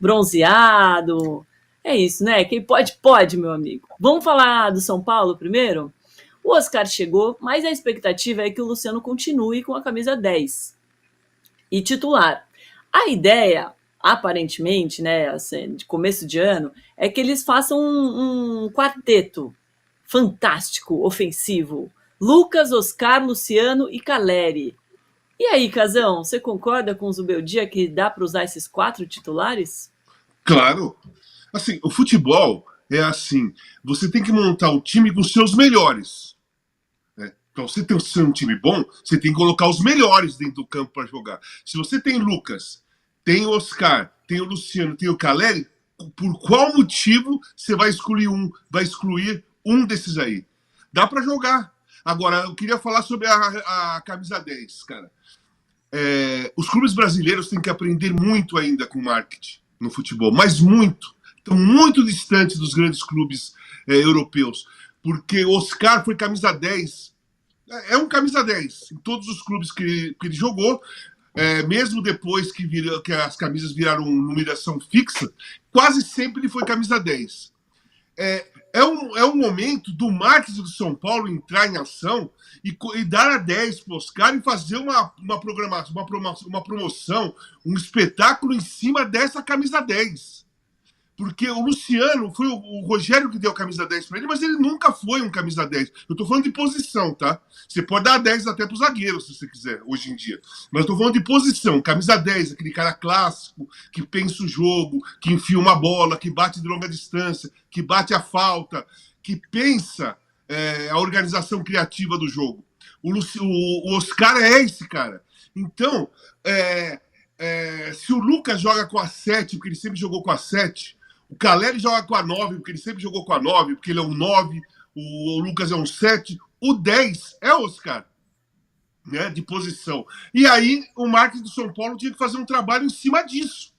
bronzeado. É isso, né? Quem pode, pode, meu amigo. Vamos falar do São Paulo primeiro? O Oscar chegou, mas a expectativa é que o Luciano continue com a camisa 10 e titular. A ideia, aparentemente, né, assim, de começo de ano, é que eles façam um quarteto fantástico, ofensivo. Lucas, Oscar, Luciano e Caleri. E aí, Casão, você concorda com o Zubeldia que dá para usar esses 4 titulares? Claro. Assim, o futebol é assim, você tem que montar um time com os seus melhores. Né? Então, você tem um time bom, você tem que colocar os melhores dentro do campo para jogar. Se você tem Lucas, tem o Oscar, tem o Luciano, tem o Caleri, por qual motivo você vai excluir um desses aí? Dá para jogar. Agora, eu queria falar sobre a camisa 10, cara. Os clubes brasileiros têm que aprender muito ainda com marketing no futebol, mas muito. Estão muito distantes dos grandes clubes europeus. Porque Oscar foi camisa 10. É um camisa 10 em todos os clubes que ele jogou. Mesmo depois que as camisas viraram numeração fixa, quase sempre ele foi camisa 10. É um momento do marketing do São Paulo entrar em ação e dar a 10 para os caras e fazer uma programação, uma promoção, um espetáculo em cima dessa camisa 10. Porque o Luciano foi o Rogério que deu a camisa 10 para ele, mas ele nunca foi um camisa 10. Eu tô falando de posição, tá? Você pode dar 10 até pro zagueiro, se você quiser, hoje em dia. Mas eu tô falando de posição. Camisa 10, aquele cara clássico, que pensa o jogo, que enfia uma bola, que bate de longa distância, que bate a falta, que pensa a organização criativa do jogo. O Oscar é esse cara. Então, se o Lucas joga com a 7, porque ele sempre jogou com a 7, o Caleri joga com a 9, porque ele sempre jogou com a 9, porque ele é um 9, o Lucas é um 7, o 10 é o Oscar, né, de posição. E aí o marketing do São Paulo tinha que fazer um trabalho em cima disso.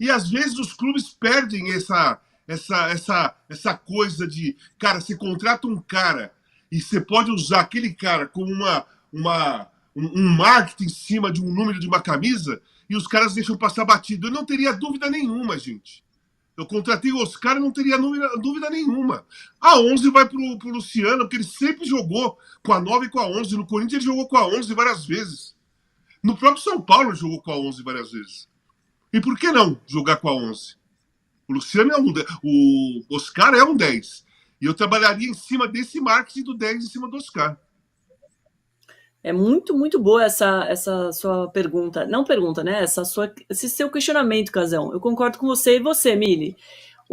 E às vezes os clubes perdem essa coisa de, cara, você contrata um cara e você pode usar aquele cara como um marketing em cima de um número de uma camisa e os caras deixam passar batido. Eu não teria dúvida nenhuma, gente. Eu contratei o Oscar e não teria dúvida nenhuma. A 11 vai pro Luciano, porque ele sempre jogou com a 9 e com a 11. No Corinthians ele jogou com a 11 várias vezes. No próprio São Paulo ele jogou com a 11 várias vezes. E por que não jogar com a 11? O Luciano o Oscar é um 10. E eu trabalharia em cima desse marketing do 10 em cima do Oscar. É muito, muito boa essa sua pergunta. Não pergunta, né? Esse seu questionamento, Casão. Eu concordo com você. E você, Mili?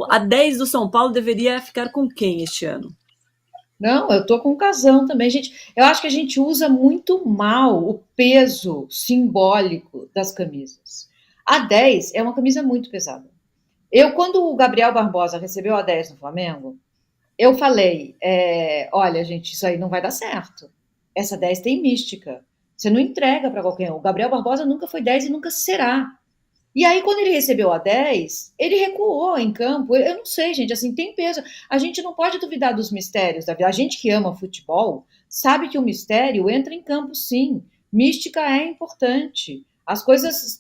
A 10 do São Paulo deveria ficar com quem este ano? Não, eu tô com o Casão também, gente. Eu acho que a gente usa muito mal o peso simbólico das camisas. A 10 é uma camisa muito pesada. Quando o Gabriel Barbosa recebeu a 10 no Flamengo, eu falei, olha, gente, isso aí não vai dar certo. Essa 10 tem mística. Você não entrega para qualquer um. O Gabriel Barbosa nunca foi 10 e nunca será. E aí, quando ele recebeu a 10, ele recuou em campo. Eu não sei, gente, assim, tem peso. A gente não pode duvidar dos mistérios da vida. A gente que ama futebol sabe que o mistério entra em campo, sim. Mística é importante. As coisas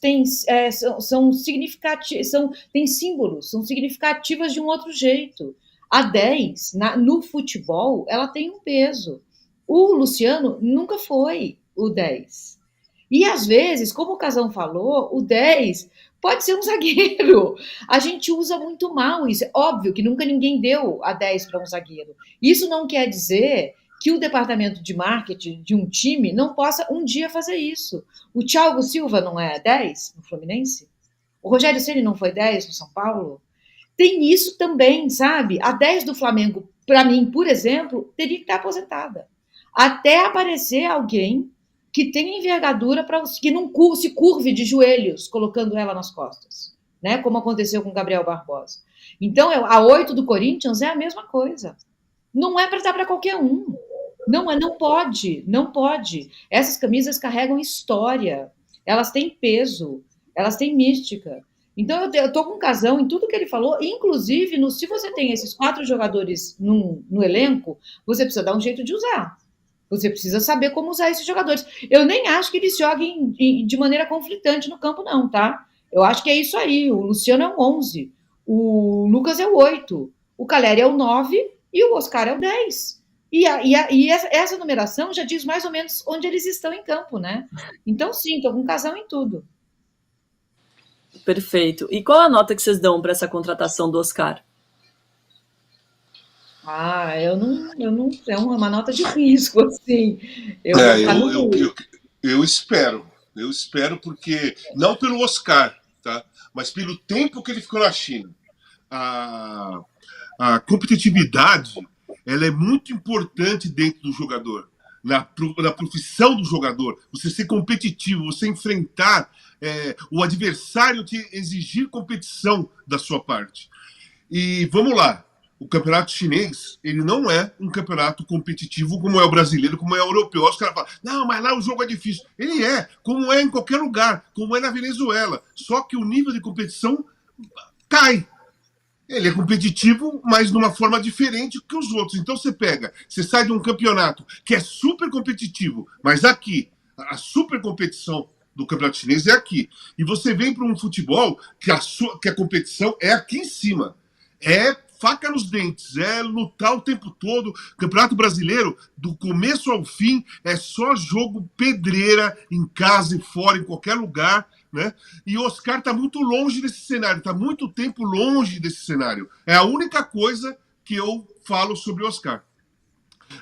são significativas, têm símbolos, são significativas de um outro jeito. A 10, no futebol, ela tem um peso. O Luciano nunca foi o 10. E, às vezes, como o Casão falou, o 10 pode ser um zagueiro. A gente usa muito mal isso. É óbvio que nunca ninguém deu a 10 para um zagueiro. Isso não quer dizer que o departamento de marketing de um time não possa um dia fazer isso. O Thiago Silva não é 10 no Fluminense? O Rogério Ceni não foi 10 no São Paulo? Tem isso também, sabe? A 10 do Flamengo, para mim, por exemplo, teria que estar aposentada. Até aparecer alguém que tenha envergadura para que não se curve de joelhos, colocando ela nas costas, né? Como aconteceu com o Gabriel Barbosa. Então, a 8 do Corinthians é a mesma coisa. Não é para dar para qualquer um. Não pode, não pode. Essas camisas carregam história, elas têm peso, elas têm mística. Então, eu estou com Casão em tudo que ele falou, inclusive, se você tem esses 4 jogadores no elenco, você precisa dar um jeito de usar. Você precisa saber como usar esses jogadores. Eu nem acho que eles joguem de maneira conflitante no campo, não, tá? Eu acho que é isso aí. O Luciano é o 11, o Lucas é o 8, o Caleri é o 9 e o Oscar é o 10. E essa numeração já diz mais ou menos onde eles estão em campo, né? Então, sim, estou com casão em tudo. Perfeito. E qual a nota que vocês dão para essa contratação do Oscar? Eu não, é uma nota de risco, assim. Eu vou ficar no meio. Eu espero porque, não pelo Oscar, tá? Mas pelo tempo que ele ficou na China. A, a competitividade, ela é muito importante dentro do jogador, na profissão do jogador. Você ser competitivo, você enfrentar o adversário, te exigir competição da sua parte. E vamos lá, o campeonato chinês, ele não é um campeonato competitivo como é o brasileiro, como é o europeu. Os caras falam, não, mas lá o jogo é difícil. Ele é, como é em qualquer lugar, como é na Venezuela. Só que o nível de competição cai. Ele é competitivo, mas de uma forma diferente que os outros. Então você sai de um campeonato que é super competitivo, mas aqui, a super competição do campeonato chinês é aqui. E você vem para um futebol que a competição é aqui em cima. É faca nos dentes, é lutar o tempo todo. Campeonato brasileiro, do começo ao fim, é só jogo pedreira, em casa e fora, em qualquer lugar. Né? E o Oscar está muito longe desse cenário, está muito tempo longe desse cenário. É a única coisa que eu falo sobre o Oscar.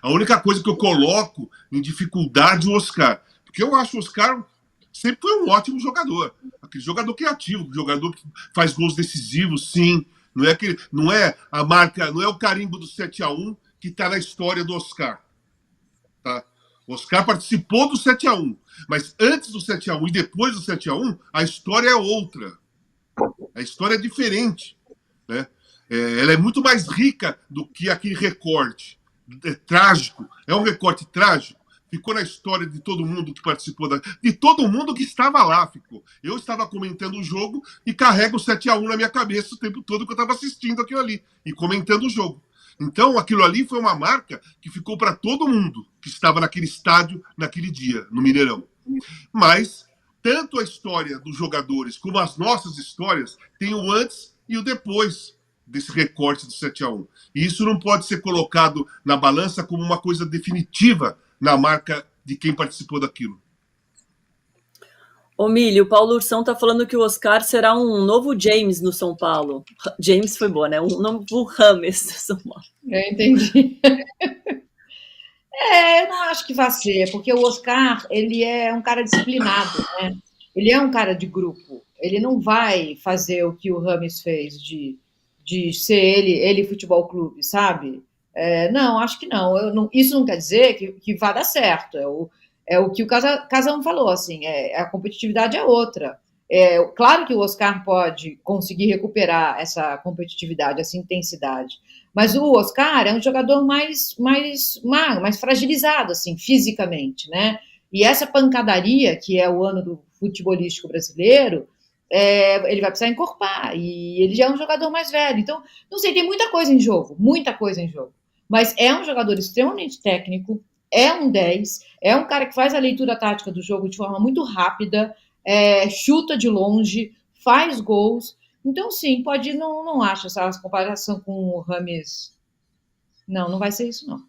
A única coisa que eu coloco em dificuldade o Oscar. Porque eu acho o Oscar sempre foi um ótimo jogador. Aquele jogador criativo, jogador que faz gols decisivos, sim. Não é a marca, não é o carimbo do 7-1 que está na história do Oscar. Tá? O Oscar participou do 7-1, mas antes do 7-1 e depois do 7-1, a história é outra. A história é diferente. Né? Ela é muito mais rica do que aquele recorte. É trágico. É um recorte trágico. Ficou na história de todo mundo que participou, de todo mundo que estava lá. Ficou. Eu estava comentando o jogo e carrego o 7-1 na minha cabeça o tempo todo que eu estava assistindo aquilo ali e comentando o jogo. Então, aquilo ali foi uma marca que ficou para todo mundo que estava naquele estádio, naquele dia, no Mineirão. Mas, tanto a história dos jogadores como as nossas histórias tem o antes e o depois desse recorte do 7-1. E isso não pode ser colocado na balança como uma coisa definitiva na marca de quem participou daquilo. Ô, Milho, o Paulo Ursão tá falando que o Oscar será um novo James no São Paulo. James foi bom, né? Um novo Rames no São Paulo. Eu entendi. Eu não acho que vai ser, porque o Oscar, ele é um cara disciplinado, né? Ele é um cara de grupo. Ele não vai fazer o que o Rames fez de ser ele futebol clube, sabe? Não, acho que não. Isso não quer dizer que vá dar certo. É o que o Casão falou, assim, a competitividade é outra. Claro que o Oscar pode conseguir recuperar essa competitividade, essa intensidade, mas o Oscar é um jogador mais fragilizado, assim, fisicamente, né? E essa pancadaria, que é o ano do futebolístico brasileiro, ele vai precisar encorpar, e ele já é um jogador mais velho. Então, não sei, tem muita coisa em jogo, mas é um jogador extremamente técnico, é um 10, é um cara que faz a leitura tática do jogo de forma muito rápida, chuta de longe, faz gols. Então, sim, não acho essa comparação com o Rames. Não vai ser isso, não.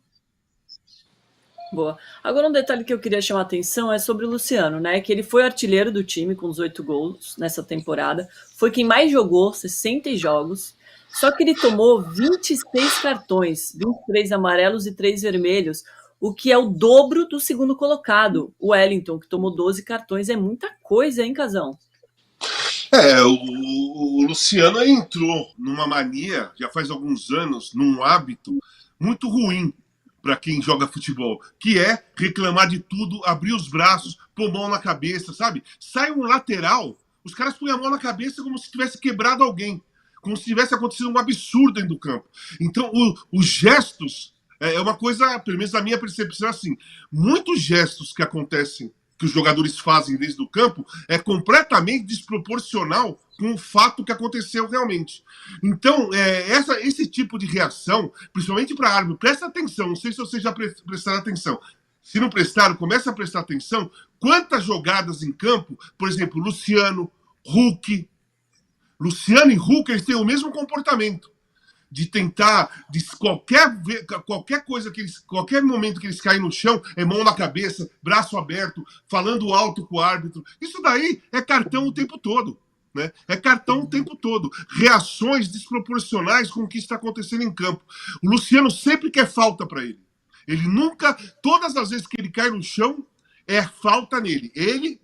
Boa. Agora, um detalhe que eu queria chamar a atenção é sobre o Luciano, né? Que ele foi artilheiro do time com 18 gols nessa temporada. Foi quem mais jogou, 60 jogos. Só que ele tomou 26 cartões, 23 amarelos e 3 vermelhos, o que é o dobro do segundo colocado, o Wellington, que tomou 12 cartões. É muita coisa, hein, Casão? O Luciano entrou numa mania, já faz alguns anos, num hábito muito ruim para quem joga futebol, que é reclamar de tudo, abrir os braços, pôr mão na cabeça, sabe? Sai um lateral, os caras põem a mão na cabeça como se tivesse quebrado alguém, como se tivesse acontecido um absurdo dentro do campo. Então, os gestos é uma coisa, pelo menos na minha percepção, assim, muitos gestos que acontecem, que os jogadores fazem desde o campo, é completamente desproporcional com o fato que aconteceu realmente. Então, esse tipo de reação, principalmente para árbitro, presta atenção, não sei se vocês já prestaram atenção. Se não prestaram, começa a prestar atenção. Quantas jogadas em campo, por exemplo, Luciano, Hulk, Luciano e Hulk, eles têm o mesmo comportamento de tentar, de qualquer coisa que eles, qualquer momento que eles caem no chão, é mão na cabeça, braço aberto, falando alto com o árbitro. Isso daí é cartão o tempo todo. Né? É cartão o tempo todo. Reações desproporcionais com o que está acontecendo em campo. O Luciano sempre quer falta para ele. Ele nunca, todas as vezes que ele cai no chão, é falta nele. Ele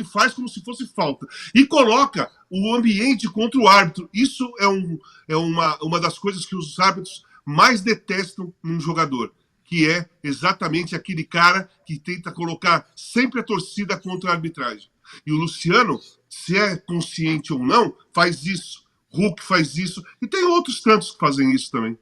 faz como se fosse falta. E coloca o ambiente contra o árbitro. Isso é uma das coisas que os árbitros mais detestam num jogador, que é exatamente aquele cara que tenta colocar sempre a torcida contra a arbitragem. E o Luciano, se é consciente ou não, faz isso. Hulk faz isso. E tem outros tantos que fazem isso também.